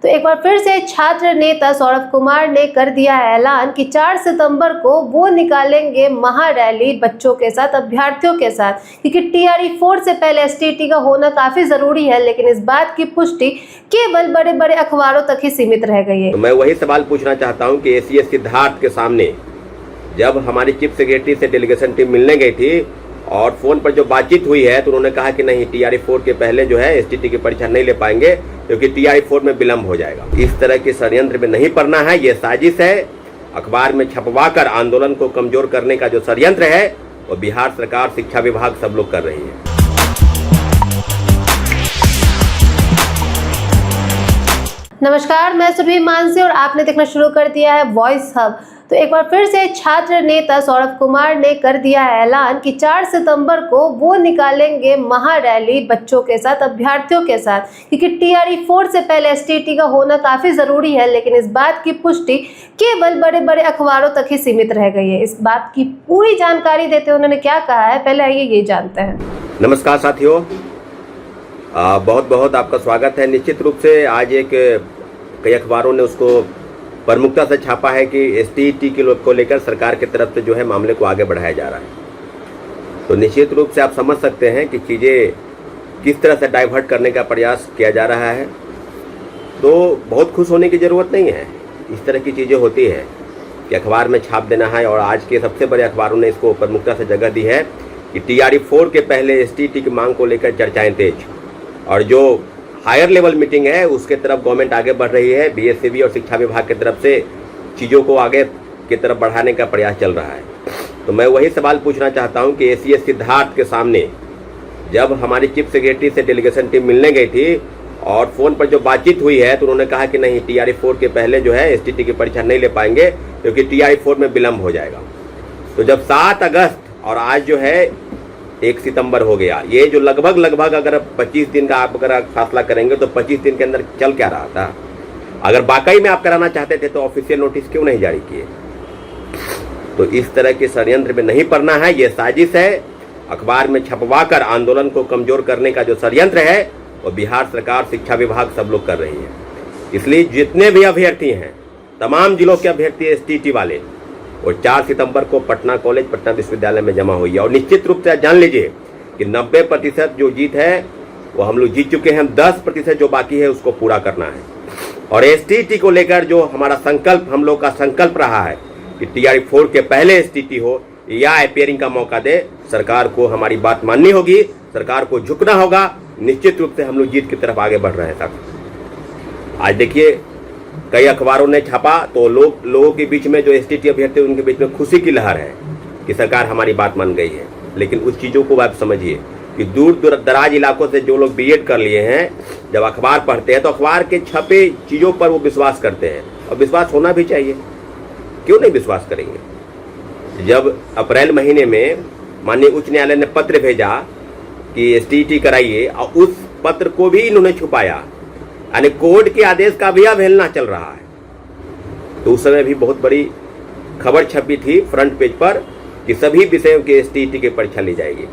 तो एक बार फिर से छात्र नेता सौरभ कुमार ने कर दिया ऐलान कि 4 सितंबर को वो निकालेंगे महारैली बच्चों के साथ, अभ्यर्थियों के साथ, क्योंकि टीआरई 4 से पहले एसटीटी का होना काफी जरूरी है। लेकिन इस बात की पुष्टि केवल बड़े बड़े अखबारों तक ही सीमित रह गई है। तो मैं वही सवाल पूछना चाहता हूँ कि एसीएस सिद्धार्थ के सामने जब हमारी चीफ सेक्रेटरी से डेलीगेशन टीम मिलने गई थी और फोन पर जो बातचीत हुई है तो उन्होंने कहा कि नहीं, टीआरई 4 के पहले जो है एसटीटी की परीक्षा नहीं ले पाएंगे क्योंकि टीआरई 4 में विलंब हो जाएगा। इस तरह के षड्यंत्र में नहीं पड़ना है, ये साजिश है। अखबार में छपवाकर आंदोलन को कमजोर करने का जो षड्यंत्र है वो बिहार सरकार, शिक्षा विभाग सब लोग कर रही है। नमस्कार, मैं सुरभि मानसी और आपने देखना शुरू कर दिया है वॉइस हब। तो एक बार फिर से छात्र नेता सौरभ कुमार ने कर दिया ऐलान कि 4 सितंबर को वो निकालेंगे महारैली बच्चों के साथ, अभ्यर्थियों के साथ, क्योंकि टीआरई 4 से पहले एसटीटी का होना काफी जरूरी है। लेकिन इस बात की पुष्टि केवल बड़े बड़े अखबारों तक ही सीमित रह गई है। इस बात की पूरी जानकारी देते हुए उन्होंने क्या कहा है, पहले आइए ये जानते हैं। नमस्कार साथियों, बहुत बहुत आपका स्वागत है। निश्चित रूप से आज कई अखबारों ने उसको प्रमुखता से छापा है कि एसटीटी को लेकर सरकार की तरफ से जो है मामले को आगे बढ़ाया जा रहा है। तो निश्चित रूप से आप समझ सकते हैं कि चीज़ें किस तरह से डाइवर्ट करने का प्रयास किया जा रहा है। तो बहुत खुश होने की ज़रूरत नहीं है। इस तरह की चीज़ें होती है कि अखबार में छाप देना है, और आज के सबसे बड़े अखबारों ने इसको प्रमुखता से जगह दी है कि टीआरई 4 के पहले एसटीटी की मांग को लेकर चर्चाएँ तेज, और जो हायर लेवल मीटिंग है उसके तरफ गवर्नमेंट आगे बढ़ रही है। बीएससीबी और शिक्षा विभाग की तरफ से चीज़ों को आगे की तरफ बढ़ाने का प्रयास चल रहा है। तो मैं वही सवाल पूछना चाहता हूं कि एसीएस सिद्धार्थ के सामने जब हमारी चीफ सेक्रेटरी से डेलीगेशन टीम मिलने गई थी और फोन पर जो बातचीत हुई है तो उन्होंने कहा कि नहीं, टीआरई 4 के पहले जो है एसटीटी की परीक्षा नहीं ले पाएंगे क्योंकि टीआरई 4 में विलंब हो जाएगा। तो जब 7 अगस्त और आज जो है 1 सितंबर हो गया, ये जो लगभग अगर 25 दिन का आप अगर फासला करेंगे तो 25 दिन के अंदर चल क्या रहा था। अगर वाकई में आप कराना चाहते थे तो ऑफिशियल नोटिस क्यों नहीं जारी किए। तो इस तरह के षड्यंत्र में नहीं पड़ना है, ये साजिश है। अखबार में छपवाकर आंदोलन को कमजोर करने का जो षड्यंत्र है वो बिहार सरकार, शिक्षा विभाग सब लोग कर रही है। इसलिए जितने भी अभ्यर्थी हैं, तमाम जिलों के अभ्यर्थी एसटीटी वाले, और 4 सितंबर को पटना कॉलेज, पटना विश्वविद्यालय में जमा हुई है। और निश्चित रूप से जान लीजिए कि 90% जो जीत है वो हम लोग जीत चुके हैं। 10% जो बाकी है उसको पूरा करना है। और एसटीटी को लेकर जो हमारा संकल्प, हम लोग का संकल्प रहा है कि टीआरई 4 के पहले एसटीटी हो या अपियरिंग का मौका दे, सरकार को हमारी बात माननी होगी, सरकार को झुकना होगा। निश्चित रूप से हम लोग जीत की तरफ आगे बढ़ रहे हैं साहब। आज देखिए कई अखबारों ने छापा तो लोगों के बीच में, जो एसटीटी अभ्यर्थी उनके बीच में खुशी की लहर है कि सरकार हमारी बात मान गई है। लेकिन उस चीज़ों को आप समझिए कि दूर दराज इलाकों से जो लोग बीएड कर लिए हैं, जब अखबार पढ़ते हैं तो अखबार के छपे चीज़ों पर वो विश्वास करते हैं, और विश्वास होना भी चाहिए। क्यों नहीं विश्वास करेंगे। जब अप्रैल महीने में माननीय उच्च न्यायालय ने पत्र भेजा कि एसटीटी कराइए, और उस पत्र को भी इन्होंने छुपाया, यानी कोर्ट के आदेश का भी अवहेलना चल रहा है। तो उस समय भी बहुत बड़ी खबर छपी थी फ्रंट पेज पर कि सभी विषयों की एसटीटी की परीक्षा ली जाएगी।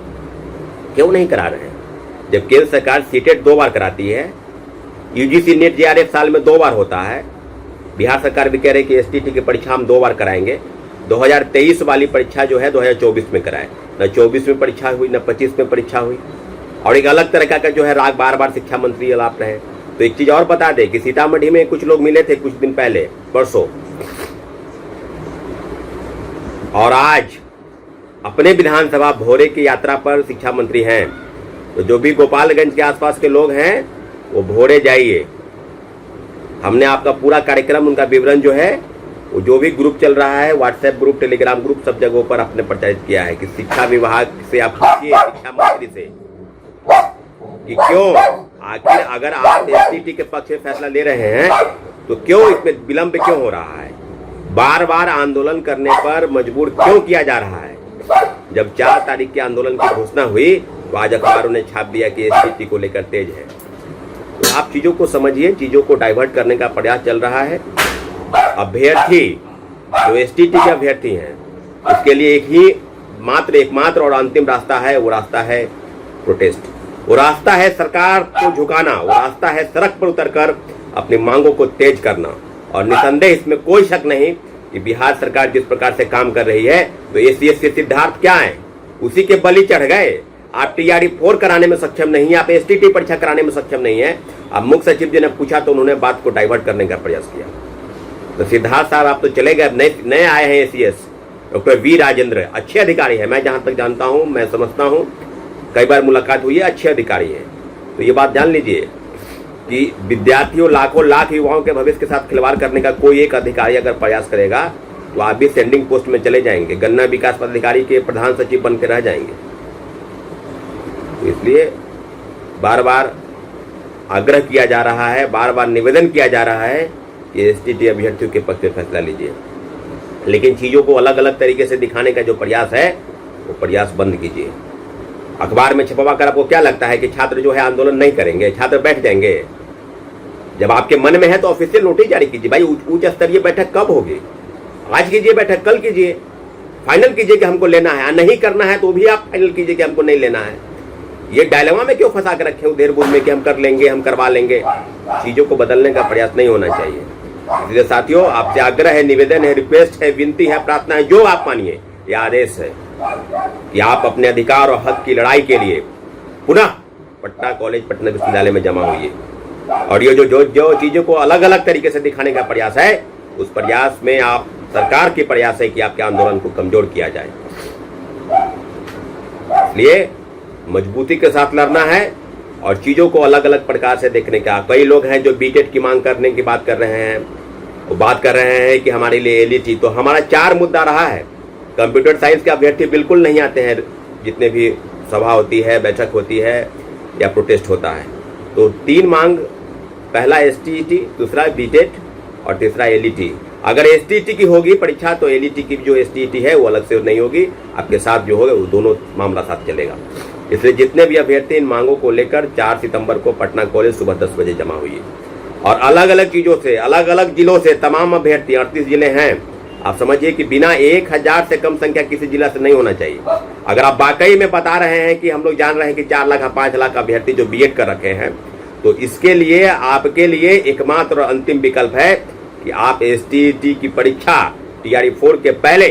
क्यों नहीं करा रहे हैं। जब केंद्र सरकार सीटेट 2 बार कराती है, यूजीसी नेट जेआरएफ साल में 2 बार होता है, बिहार सरकार भी कह रही है कि एसटीटी की परीक्षा हम 2 बार कराएंगे। 2023 वाली परीक्षा जो है 2024 में कराए, न 24 में परीक्षा हुई, न 25 में परीक्षा हुई। और एक अलग तरह का जो है राग बार शिक्षा मंत्री अलाप रहे। तो एक चीज और बता दें कि सीतामढ़ी में कुछ लोग मिले थे कुछ दिन पहले, परसों, और आज अपने विधानसभा भोरे की यात्रा पर शिक्षा मंत्री हैं। तो जो भी गोपालगंज के आसपास के लोग हैं वो भोरे जाइए। हमने आपका पूरा कार्यक्रम, उनका विवरण जो है वो जो भी ग्रुप चल रहा है, व्हाट्सएप ग्रुप, टेलीग्राम ग्रुप, सब जगहों पर आपने प्रचारित किया है कि शिक्षा विभाग से आप पूछिए, शिक्षा मंत्री से, कि क्यों आखिर अगर आप एसटीटी के पक्ष में फैसला ले रहे हैं तो क्यों इसमें विलंब क्यों हो रहा है। बार बार आंदोलन करने पर मजबूर क्यों किया जा रहा है। जब 4 तारीख के आंदोलन की घोषणा हुई तो आज अखबारों ने छाप दिया कि एसटीटी को लेकर तेज है। तो आप चीजों को समझिए, चीजों को डाइवर्ट करने का प्रयास चल रहा है। अभ्यर्थी जो एसटीटी के अभ्यर्थी हैं उसके लिए एकमात्र और अंतिम रास्ता है, वो रास्ता है प्रोटेस्ट। वो रास्ता है सरकार को झुकाना, वो रास्ता है सड़क पर उतरकर अपनी मांगों को तेज करना। और निसंदेह इसमें कोई शक नहीं कि बिहार सरकार जिस प्रकार से काम कर रही है, तो एसीएस के सिद्धार्थ क्या है, उसी के बलि चढ़ गए। आप टीआरई 4 कराने में सक्षम नहीं है, आप एसटीटी परीक्षा कराने में सक्षम नहीं है। अब मुख्य सचिव जी ने पूछा तो उन्होंने बात को डाइवर्ट करने का प्रयास किया। तो सिद्धार्थ साहब आप तो चले गए, नए आए हैं एसीएस डॉक्टर वी राजेंद्र, अच्छे अधिकारी है, मैं जहां तक जानता हूं, मैं समझता हूं, कई बार मुलाकात हुई है, अच्छे अधिकारी हैं। तो ये बात जान लीजिए कि विद्यार्थियों, लाखों लाख युवाओं के भविष्य के साथ खिलवाड़ करने का कोई एक अधिकारी अगर प्रयास करेगा तो आप भी सेंडिंग पोस्ट में चले जाएंगे, गन्ना विकास पदाधिकारी के प्रधान सचिव बन के रह जाएंगे। तो इसलिए बार बार आग्रह किया जा रहा है, बार बार निवेदन किया जा रहा है कि एसटीटी अभ्यर्थियों के पक्ष में फैसला लीजिए। लेकिन चीज़ों को अलग अलग तरीके से दिखाने का जो प्रयास है वो प्रयास बंद कीजिए। अखबार में छपवा कर आपको क्या लगता है कि छात्र जो है आंदोलन नहीं करेंगे, छात्र बैठ जाएंगे? जब आपके मन में है तो ऑफिशियल नोटिस जारी कीजिए। भाई उच्च स्तरीय बैठक कब होगी? आज कीजिए बैठक, कल कीजिए, फाइनल कीजिए कि हमको लेना है। नहीं करना है तो भी आप फाइनल कीजिए कि हमको नहीं लेना है। ये डायलेमा में क्यों फंसा के रखे हो देर बुध में कि हम कर लेंगे, हम करवा लेंगे? चीजों को बदलने का प्रयास नहीं होना चाहिए। इसलिए साथियों, आपसे आग्रह है, निवेदन है, रिक्वेस्ट है, विनती है, प्रार्थना है, जो आप मानिए, यह आदेश है कि आप अपने अधिकार और हक की लड़ाई के लिए पुनः पटना कॉलेज, पटना विश्वविद्यालय में जमा हुई। और ये जो चीजों को अलग अलग तरीके से दिखाने का प्रयास है, उस प्रयास में आप सरकार के प्रयास है कि आपके आंदोलन को कमजोर किया जाए। इसलिए मजबूती के साथ लड़ना है और चीजों को अलग अलग प्रकार से देखने का। कई लोग हैं जो बीटेट की मांग करने की बात कर रहे हैं, वो बात कर रहे हैं कि हमारे लिए एलईटी। तो हमारा 4 मुद्दा रहा है। कंप्यूटर साइंस के अभ्यर्थी बिल्कुल नहीं आते हैं, जितने भी सभा होती है, बैठक होती है या प्रोटेस्ट होता है। तो 3 मांग, पहला एसटीईटी, दूसरा बीटेट और तीसरा एलईटी। अगर एसटीईटी की होगी परीक्षा तो एलईटी की जो एसटीईटी है वो अलग से नहीं होगी, आपके साथ जो होगा वो दोनों मामला साथ चलेगा। इसलिए जितने भी अभ्यर्थी इन मांगों को लेकर 4 सितंबर को पटना कॉलेज सुबह 10 बजे जमा हुई और अलग अलग चीजों से, अलग अलग जिलों से तमाम अभ्यर्थी, 38 जिले हैं, आप समझिए कि बिना 1000 से कम संख्या किसी जिला से नहीं होना चाहिए। अगर आप वाकई में बता रहे हैं कि हम लोग जान रहे हैं कि 4 लाख 5 लाख अभ्यर्थी जो बीएड कर रखे हैं, तो इसके लिए आपके लिए एकमात्र और अंतिम विकल्प है कि आप एसटीईटी की परीक्षा टीआरई 4 के पहले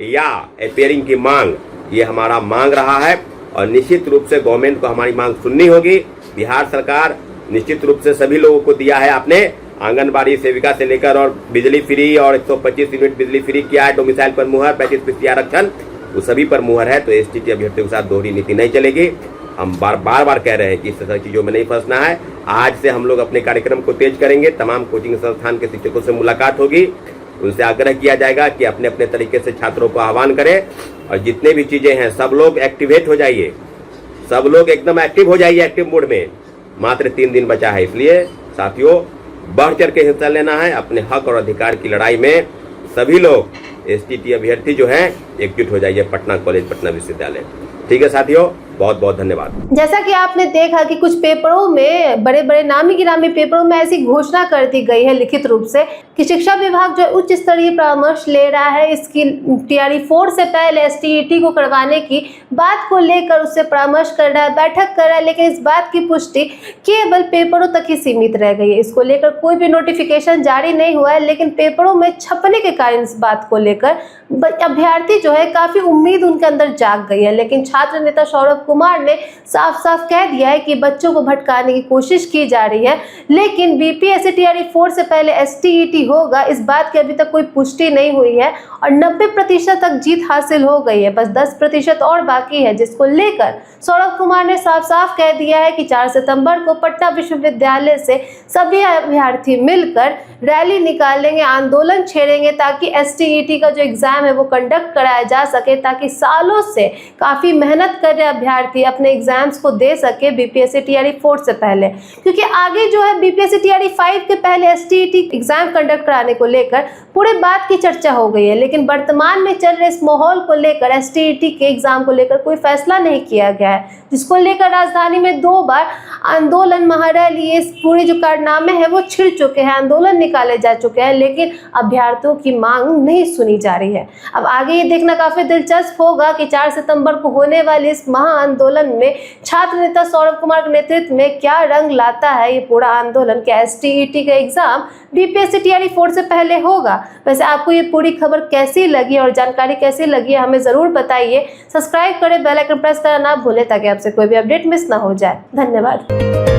या अपेयरिंग की मांग, ये हमारा मांग रहा है और निश्चित रूप से गवर्नमेंट को हमारी मांग सुननी होगी। बिहार सरकार निश्चित रूप से सभी लोगों को दिया है, आपने आंगनबाड़ी सेविका से लेकर और बिजली फ्री और 125 यूनिट बिजली फ्री किया है, डोमिसाइल पर मुहर, 35% आरक्षण, वो सभी पर मुहर है। तो एसटीटी अभ्यर्थियों के साथ दोहरी नीति नहीं चलेगी। हम बार बार कह रहे हैं कि इस तरह चीजों में नहीं फंसना है। आज से हम लोग अपने कार्यक्रम को तेज करेंगे, तमाम कोचिंग संस्थान के शिक्षकों से मुलाकात होगी, उनसे आग्रह किया जाएगा कि अपने अपने तरीके से छात्रों को आह्वान करें और जितने भी चीजें हैं सब लोग एक्टिवेट हो जाइए, सब लोग एकदम एक्टिव हो जाइए, एक्टिव मोड में। मात्र 3 दिन बचा है, इसलिए साथियों बढ़ चढ़ के हिस्सा लेना है। अपने हक और अधिकार की लड़ाई में सभी लोग एसटीटी अभ्यर्थी जो है एकजुट हो जाइए, पटना कॉलेज, पटना विश्वविद्यालय। ठीक है साथियों, बहुत बहुत धन्यवाद। जैसा कि आपने देखा कि कुछ पेपरों में, बड़े बड़े नामी गिरामी पेपरों में ऐसी घोषणा कर दी गई है लिखित रूप से कि शिक्षा विभाग जो उच्च स्तरीय परामर्श ले रहा है इसकी टीआरई 4 से पहले एसटीईटी को करवाने की बात को लेकर उससे परामर्श कर रहा है, बैठक कर रहा है, लेकिन इस बात की पुष्टि केवल पेपरों तक ही सीमित रह गई है। इसको लेकर कोई भी नोटिफिकेशन जारी नहीं हुआ है, लेकिन पेपरों में छपने के कारण इस बात को लेकर अभ्यर्थी जो है काफी उम्मीद उनके अंदर जाग गई है। लेकिन छात्र नेता सौरभ कुमार ने साफ साफ कह दिया है कि बच्चों को भटकाने की कोशिश की जा रही है, लेकिन बीपीएससी टीआरई 4 से पहले एसटीईटी होगा, इस बात की अभी तक कोई पुष्टि नहीं हुई है और 90% तक जीत हासिल हो गई है, बस 10% और बाकी है, जिसको लेकर सौरभ कुमार ने साफ साफ कह दिया है कि 4 सितंबर को पटना विश्वविद्यालय से सभी अभ्यर्थी मिलकर रैली निकालेंगे, आंदोलन छेड़ेंगे ताकि एसटीईटी का जो एग्जाम है वो कंडक्ट कराया जा सके, ताकि सालों से काफी मेहनत कर रहे अभ्यर्थी अपने एग्जाम्स को दे सके बीपीएससी टीआरई 4 से पहले। क्योंकि आगे जो है बीपीएससी टीआरई 5 के पहले एसटीईटी एग्जाम कंडक्ट कराने को लेकर पूरे बात की चर्चा हो गई है, लेकिन वर्तमान में चल रहे इस माहौल को लेकर एसटीईटी के एग्जाम को लेकर कोई फैसला नहीं किया गया है, जिसको लेकर राजधानी में 2 बार आंदोलन, महारैली, ये पूरे जो कारनामे हैं वो छिड़ चुके हैं, आंदोलन निकाले जा चुके हैं, लेकिन अभ्यर्थियों की मांग नहीं सुनी जा रही है। अब आगे ये देखना काफी दिलचस्प होगा कि 4 सितंबर को होने वाली इस महा आंदोलन में छात्र नेता सौरभ कुमार के नेतृत्व में क्या रंग लाता है ये पूरा आंदोलन। क्या STET का एग्जाम BPSC TRE 4 से पहले होगा? वैसे आपको ये पूरी खबर कैसी लगी और जानकारी कैसी लगी है हमें जरूर बताइए। सब्सक्राइब करें, बेल आइकन प्रेस करना ना भूलें ताकि आपसे कोई भी अपडेट मिस ना हो जाए। धन्यवाद।